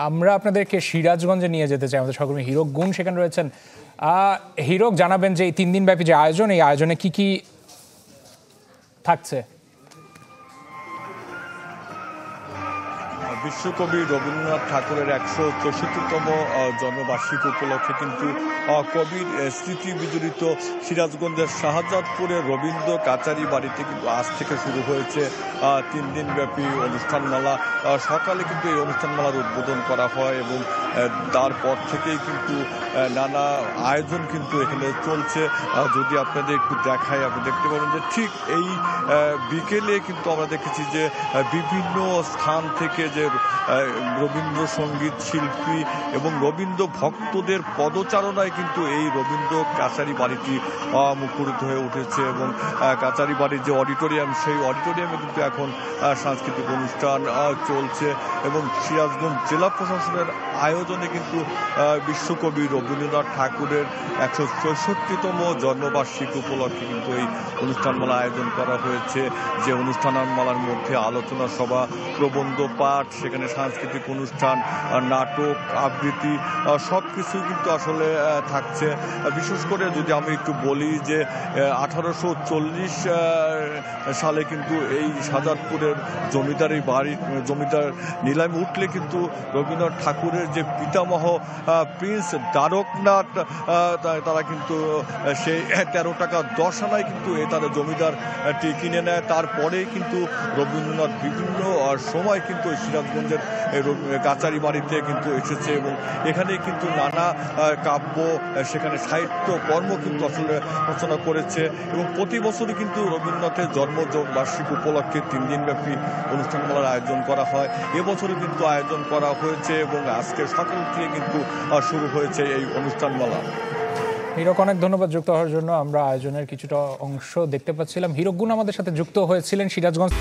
আমরা আপনাদেরকে সিরাজগঞ্জে নিয়ে যেতে চাই। আমাদের সহকর্মী হীরক গুণ সেখানে রয়েছেন। হীরক, জানাবেন যে এই 3 দিন ব্যাপী যে আয়োজন, এই আয়োজনে কি কি থাকছে? বিশ্বকবি রবীন্দ্রনাথ ঠাকুরের ১৬৪তম জন্মবার্ষিকী উপলক্ষে কিন্তু কবির স্মৃতি বিজড়িত সিরাজগঞ্জের শাহজাদপুরের রবীন্দ্র কাচারি বাড়িতে কিন্তু আজ থেকে শুরু হয়েছে 3 দিন ব্যাপী অনুষ্ঠানমালা। সকালে কিন্তু এই অনুষ্ঠানমালার উদ্বোধন করা হয় এবং তারপর থেকেই কিন্তু নানা আয়োজন কিন্তু এখানে চলছে। যদি আপনাদের একটু দেখাই, আপনি দেখতে পাবেন যে ঠিক এই বিকেলে কিন্তু আমরা দেখেছি যে বিভিন্ন স্থান থেকে যে রবীন্দ্রসঙ্গীত শিল্পী এবং রবীন্দ্র ভক্তদের পদচারণায় কিন্তু এই রবীন্দ্র কাচারি বাড়িটি মুখরিত হয়ে উঠেছে এবং কাচারি বাড়ির যে অডিটোরিয়াম, সেই অডিটোরিয়ামে কিন্তু এখন সাংস্কৃতিক অনুষ্ঠান চলছে এবং সিরাজগঞ্জ জেলা প্রশাসনের আয়োজনে কিন্তু বিশ্বকবি রবীন্দ্রনাথ ঠাকুরের ১৬৪তম জন্মবার্ষিকী উপলক্ষে কিন্তু এই অনুষ্ঠানমালা আয়োজন করা হয়েছে। যে অনুষ্ঠানমালার মধ্যে আলোচনা সভা, প্রবন্ধ পাঠ, সেখানে সাংস্কৃতিক অনুষ্ঠান, নাটক, আবৃত্তি সব কিছুই কিন্তু আসলে থাকছে। বিশেষ করে যদি আমি একটু বলি যে 1840 সালে কিন্তু এই শাহজাদপুরের জমিদারি বাড়ি, জমিদার নিলামে উঠলে কিন্তু রবীন্দ্রনাথ ঠাকুরের যে পিতামহ প্রিন্স দ্বারকনাথ, তারা কিন্তু সেই 13 টাকা 10 আনায় কিন্তু তাদের জমিদারটি কিনে নেয়। তারপরেই কিন্তু রবীন্দ্রনাথ বিভিন্ন সময় কিন্তু সিরাজগঞ্জের কাচারি বাড়িতে কিন্তু এসেছে এবং এখানে কিন্তু নানা কাব্য, সেখানে সাহিত্য কর্ম কিন্তু আসলে রচনা করেছে এবং প্রতি বছরই কিন্তু রবীন্দ্রনাথের জন্মবার্ষিকী উপলক্ষে 3 দিন ব্যাপী অনুষ্ঠানমালার আয়োজন করা হয়। এবছরও কিন্তু আয়োজন করা হয়েছে এবং আজকে সকাল থেকে কিন্তু শুরু হয়েছে এই অনুষ্ঠানমালা। হীরক, অনেক ধন্যবাদ যুক্ত হওয়ার জন্য। আমরা আয়োজনের কিছুটা অংশ দেখতে পাচ্ছিলাম। হীরক গুণ আমাদের সাথে যুক্ত হয়েছিলেন সিরাজগঞ্জ।